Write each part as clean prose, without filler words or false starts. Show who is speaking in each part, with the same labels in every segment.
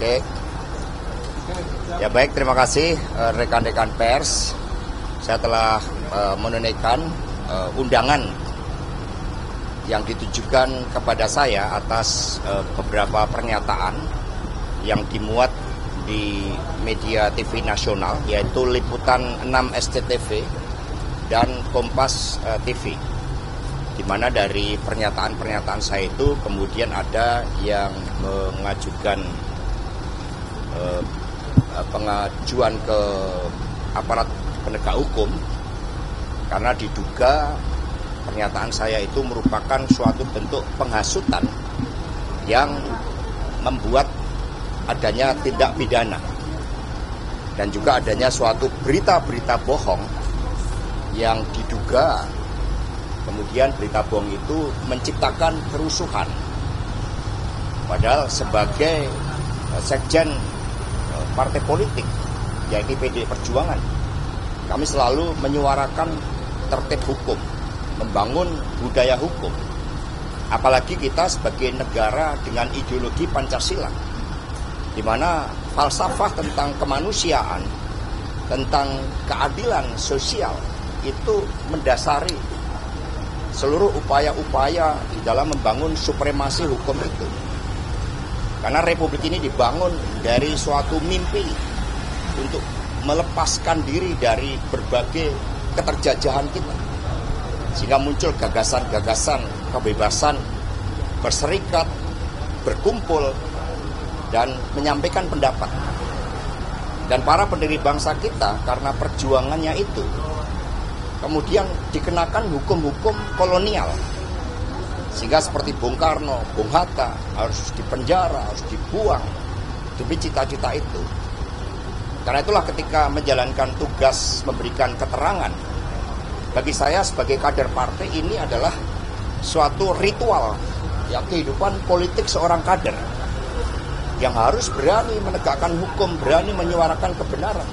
Speaker 1: Oke. Ya baik, terima kasih rekan-rekan pers. Saya telah menunaikan undangan yang ditujukan kepada saya atas beberapa pernyataan yang dimuat di media TV nasional, yaitu Liputan 6 SCTV dan Kompas TV. Di mana dari pernyataan-pernyataan saya itu kemudian ada yang mengajukan pengajuan ke aparat penegak hukum karena diduga pernyataan saya itu merupakan suatu bentuk penghasutan yang membuat adanya tindak pidana dan juga adanya suatu berita-berita bohong yang diduga kemudian berita bohong itu menciptakan kerusuhan. Padahal sebagai sekjen partai politik, yaitu PDI Perjuangan, kami selalu menyuarakan tertib hukum, membangun budaya hukum. Apalagi kita sebagai negara dengan ideologi Pancasila, di mana falsafah tentang kemanusiaan, tentang keadilan sosial itu mendasari seluruh upaya-upaya di dalam membangun supremasi hukum itu. Karena republik ini dibangun dari suatu mimpi untuk melepaskan diri dari berbagai keterjajahan kita. Sehingga muncul gagasan-gagasan kebebasan berserikat, berkumpul, dan menyampaikan pendapat. Dan para pendiri bangsa kita karena perjuangannya itu kemudian dikenakan hukum-hukum kolonial. Sehingga seperti Bung Karno, Bung Hatta harus dipenjara, harus dibuang demi cita-cita itu. Karena itulah ketika menjalankan tugas memberikan keterangan, bagi saya sebagai kader partai ini adalah suatu ritual ya, kehidupan politik seorang kader yang harus berani menegakkan hukum, berani menyuarakan kebenaran.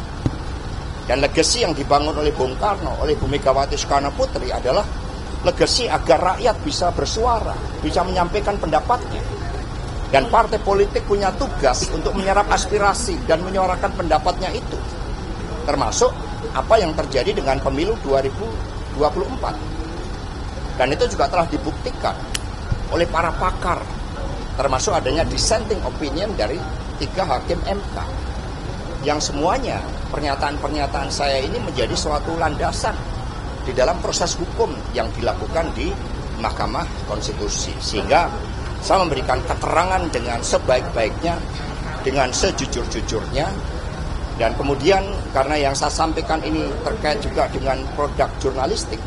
Speaker 1: Dan legasi yang dibangun oleh Bung Karno, oleh Bu Megawati Soekarno Putri adalah legasi agar rakyat bisa bersuara, bisa menyampaikan pendapatnya. Dan partai politik punya tugas untuk menyerap aspirasi dan menyuarakan pendapatnya itu. Termasuk apa yang terjadi dengan pemilu 2024. Dan itu juga telah dibuktikan oleh para pakar, termasuk adanya dissenting opinion dari 3 hakim MK. Yang semuanya pernyataan-pernyataan saya ini menjadi suatu landasan di dalam proses hukum yang dilakukan di Mahkamah Konstitusi. Sehingga saya memberikan keterangan dengan sebaik-baiknya, dengan sejujur-jujurnya. Dan kemudian karena yang saya sampaikan ini terkait juga dengan produk jurnalistik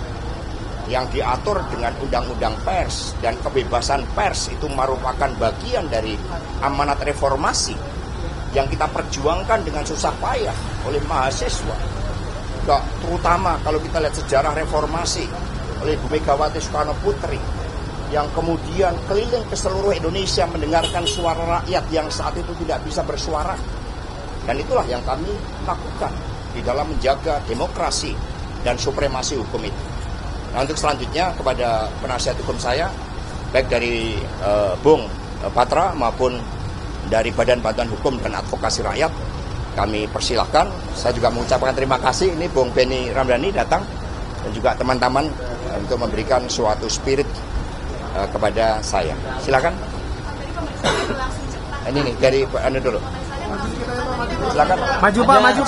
Speaker 1: yang diatur dengan undang-undang pers, dan kebebasan pers itu merupakan bagian dari amanat reformasi yang kita perjuangkan dengan susah payah oleh mahasiswa. Terutama kalau kita lihat sejarah reformasi oleh Bu Megawati Soekarno Putri, yang kemudian keliling ke seluruh Indonesia mendengarkan suara rakyat yang saat itu tidak bisa bersuara. Dan itulah yang kami lakukan di dalam menjaga demokrasi dan supremasi hukum itu. Nah, untuk selanjutnya kepada penasihat hukum saya, baik dari Bung Patra maupun dari Badan Bantuan Hukum dan Advokasi Rakyat, kami persilahkan. Saya juga mengucapkan terima kasih, ini Bung Benny Ramdhani datang, dan juga teman-teman untuk memberikan suatu spirit kepada saya. Silakan. Ini nih dari Anda dulu. Silakan.
Speaker 2: Maju Pak, maju.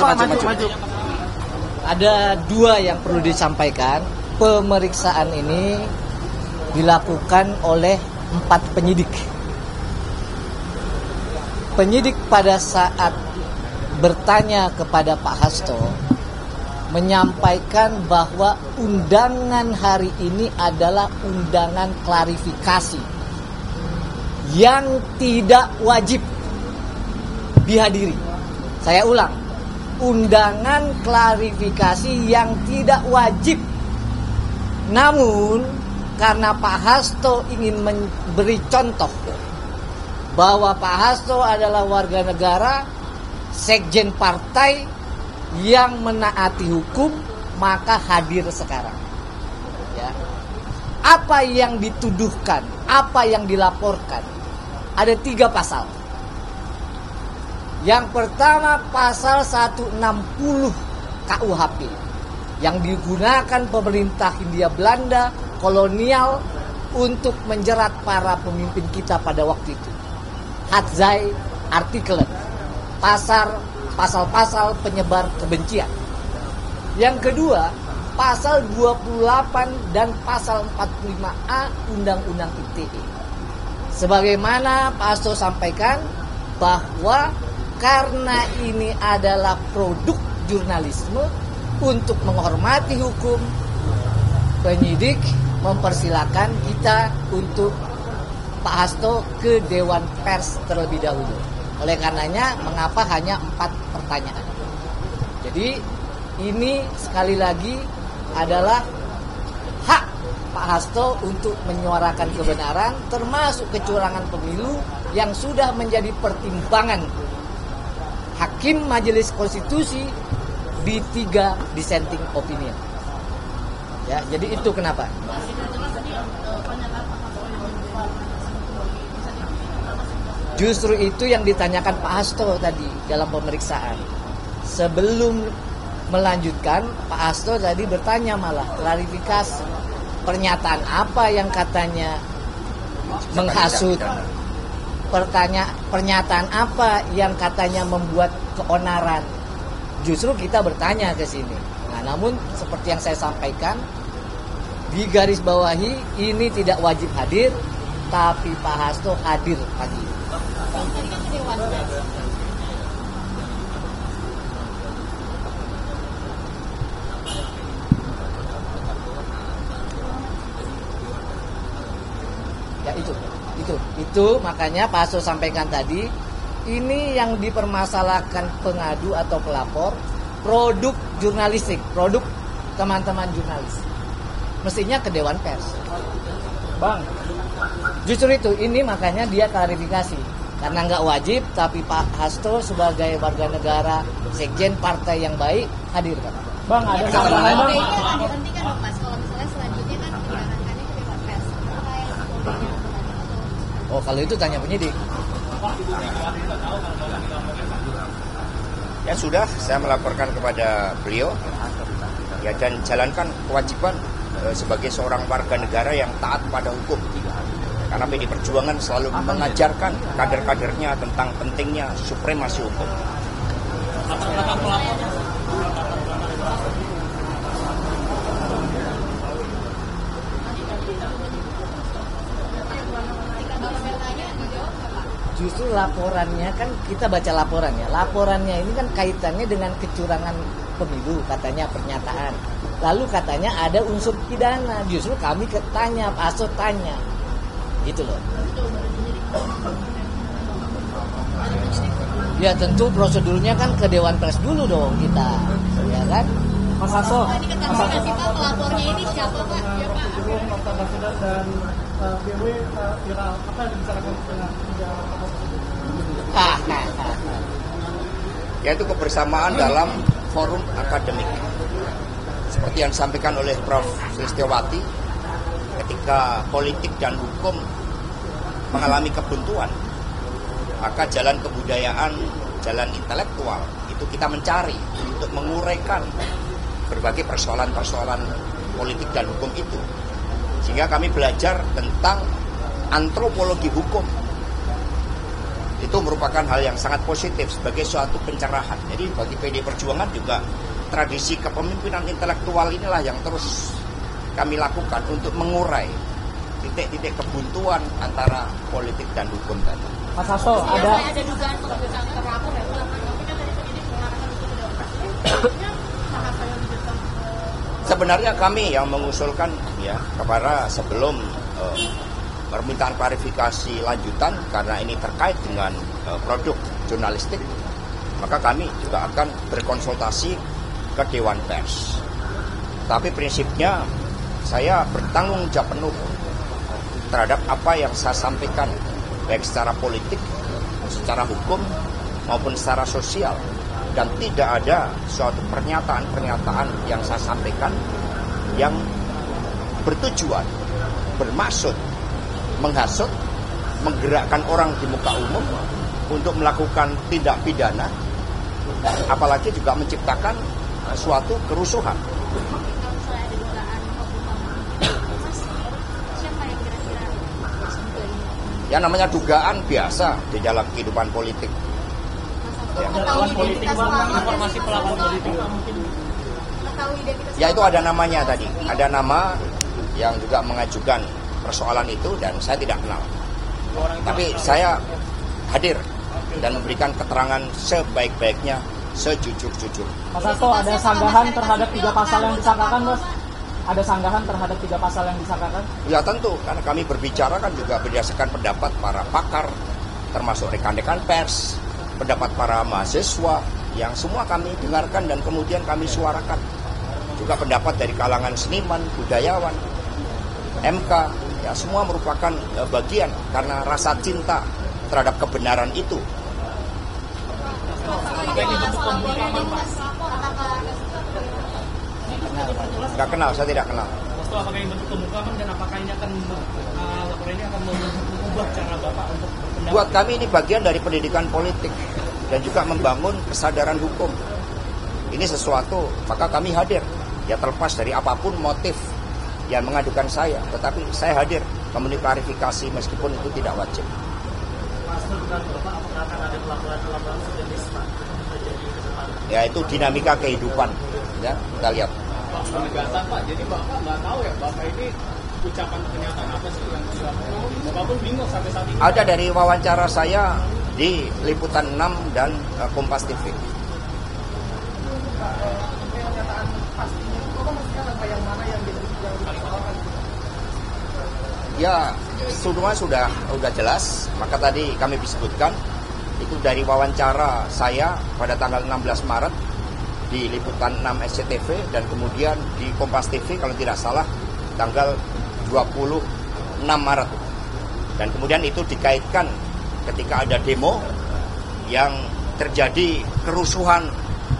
Speaker 3: Ada 2 yang perlu disampaikan. Pemeriksaan ini dilakukan oleh 4 penyidik. Penyidik pada saat bertanya kepada Pak Hasto menyampaikan bahwa undangan hari ini adalah undangan klarifikasi yang tidak wajib dihadiri. Saya ulang, undangan klarifikasi yang tidak wajib. Namun karena Pak Hasto ingin memberi contoh bahwa Pak Hasto adalah warga negara, sekjen partai yang menaati hukum, maka hadir sekarang. Ya. Apa yang dituduhkan, apa yang dilaporkan, ada 3 pasal. Yang pertama pasal 160 KUHP yang digunakan pemerintah Hindia Belanda kolonial untuk menjerat para pemimpin kita pada waktu itu. Hadzai artikel, pasal-pasal penyebar kebencian. Yang kedua, pasal 28 dan pasal 45A Undang-Undang ITE. Sebagaimana Pak Hasto sampaikan bahwa karena ini adalah produk jurnalisme, untuk menghormati hukum, penyidik mempersilahkan kita untuk Pak Hasto ke Dewan Pers terlebih dahulu. Oleh karenanya, mengapa hanya 4 pertanyaan? Jadi, ini sekali lagi adalah hak Pak Hasto untuk menyuarakan kebenaran, termasuk kecurangan pemilu yang sudah menjadi pertimbangan Hakim Majelis Konstitusi di 3 dissenting opinion. Ya, jadi itu kenapa. Justru itu yang ditanyakan Pak Hasto tadi dalam pemeriksaan. Sebelum melanjutkan, Pak Hasto tadi bertanya malah klarifikasi pernyataan apa yang katanya menghasut, pernyataan apa yang katanya membuat keonaran. Justru kita bertanya ke sini. Nah, namun seperti yang saya sampaikan, di garis bawahi ini tidak wajib hadir, tapi Pak Hasto hadir pagi ini. Ya itu makanya Pak Hasto sampaikan tadi, ini yang dipermasalahkan pengadu atau pelapor produk jurnalistik, produk teman-teman jurnalis. Mestinya ke Dewan Pers.
Speaker 2: Bang,
Speaker 3: justru itu, ini makanya dia klarifikasi. Karena nggak wajib, tapi Pak Hasto sebagai warga negara, sekjen partai yang baik, hadir kan.
Speaker 2: Bang ada tambahan bang.
Speaker 4: Itu kan dihentikan dong Mas, kalau misalnya selanjutnya kan diarahkannya ke Dewan Pers. Apa yang sebelumnya atau
Speaker 3: Oh, kalau itu tanya penyidik.
Speaker 1: Ya sudah, saya melaporkan kepada beliau ya, dan jalankan kewajiban sebagai seorang warga negara yang taat pada hukum. Karena PD Perjuangan selalu mengajarkan kader-kadernya tentang pentingnya supremasi hukum.
Speaker 3: Justru laporannya kan, kita baca laporannya. Laporannya ini kan kaitannya dengan kecurangan pemilu, katanya pernyataan. Lalu katanya ada unsur pidana. Justru kami tanya, Pak Hasto tanya. Gitu loh. Ya tentu prosedurnya kan ke Dewan Pers dulu dong kita. Ya kan?
Speaker 2: Mas Hasto,
Speaker 4: ini ketahuan sih Pak, pelapornya ini siapa Pak? Ya Pak.
Speaker 2: sebelum Dr. Baswedan dan BW viral, apa yang dibicarakan dengan tiga tokoh tersebut?
Speaker 1: Yaitu kebersamaan dalam forum akademik. Seperti yang disampaikan oleh Prof. Sulistiowati, ketika politik dan hukum mengalami kebuntuan, maka jalan kebudayaan, jalan intelektual itu kita mencari untuk menguraikan berbagai persoalan-persoalan politik dan hukum itu. Sehingga kami belajar tentang antropologi hukum. Itu merupakan hal yang sangat positif sebagai suatu pencerahan. Jadi bagi PD Perjuangan juga tradisi kepemimpinan intelektual inilah yang terus kami lakukan untuk mengurai titik-titik kebuntuan antara politik dan hukum tadi.
Speaker 2: Mas Hasto, ada
Speaker 4: dugaan pengambilan terlapor ya Pak, tapi kan dari penyidik mengarahkan itu ke Dewan Pers. Tahap yang didesak.
Speaker 1: Sebenarnya kami yang mengusulkan ya kepada sebelum permintaan klarifikasi lanjutan, karena ini terkait dengan produk jurnalistik, maka kami juga akan berkonsultasi ke Dewan Pers. Tapi prinsipnya saya bertanggung jawab penuh terhadap apa yang saya sampaikan, baik secara politik, secara hukum, maupun secara sosial. Dan tidak ada suatu pernyataan-pernyataan yang saya sampaikan yang bertujuan, bermaksud menghasut, menggerakkan orang di muka umum untuk melakukan tindak pidana, apalagi juga menciptakan suatu kerusuhan.
Speaker 4: Kalau misalnya ada dugaan pembunuhan, Mas, siapa yang kira-kira juga ini?
Speaker 1: Ya namanya dugaan biasa di dalam kehidupan politik.
Speaker 4: Mas, mengetahui identitas pelaku,
Speaker 2: informasi pelaku politik mungkin.
Speaker 4: mengetahui identitas
Speaker 1: Ya itu ada namanya tadi, ada nama yang juga mengajukan persoalan itu dan saya tidak kenal. Tapi saya hadir dan memberikan keterangan sebaik-baiknya, sejujur-jujur.
Speaker 2: Mas Hasto, ada sanggahan terhadap 3 pasal yang disangkakan, Mas? Ada sanggahan terhadap 3 pasal yang disangkakan?
Speaker 1: Ya tentu, karena kami berbicara kan juga berdasarkan pendapat para pakar, termasuk rekan-rekan pers, pendapat para mahasiswa, yang semua kami dengarkan dan kemudian kami suarakan. Juga pendapat dari kalangan seniman, budayawan, MK, ya semua merupakan bagian karena rasa cinta terhadap kebenaran itu. Nggak kenal, saya tidak kenal.
Speaker 2: Mas, apakah ini bentuk pembukaan dan apakah ini akan laporan ini akan mengubah cara Bapak untuk berpendapat?
Speaker 1: Buat kami ini bagian dari pendidikan politik dan juga membangun kesadaran hukum. Ini sesuatu, maka kami hadir. Ya terlepas dari apapun motif yang mengadukan saya, tetapi saya hadir memenuhi klarifikasi meskipun itu tidak wajib. Ya itu dinamika kehidupan, ya kita lihat.
Speaker 5: Penegasan Pak, jadi Bapak nggak tahu ya Bapak ini ucapan pernyataan apa sih yang sudah Bapak pun bingung sampai saat ini.
Speaker 1: Ada dari wawancara saya di Liputan 6 dan Kompas TV. Ya, semua sudah jelas. Maka tadi kami sebutkan itu dari wawancara saya pada tanggal 16 Maret di Liputan 6 SCTV dan kemudian di Kompas TV kalau tidak salah tanggal 26 Maret. Dan kemudian itu dikaitkan ketika ada demo yang terjadi kerusuhan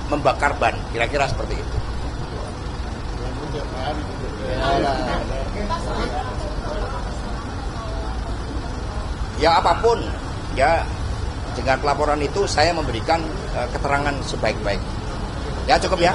Speaker 1: membakar ban, kira-kira seperti itu. Ya apapun, ya dengan pelaporan itu saya memberikan keterangan sebaik-baik. Ya cukup ya.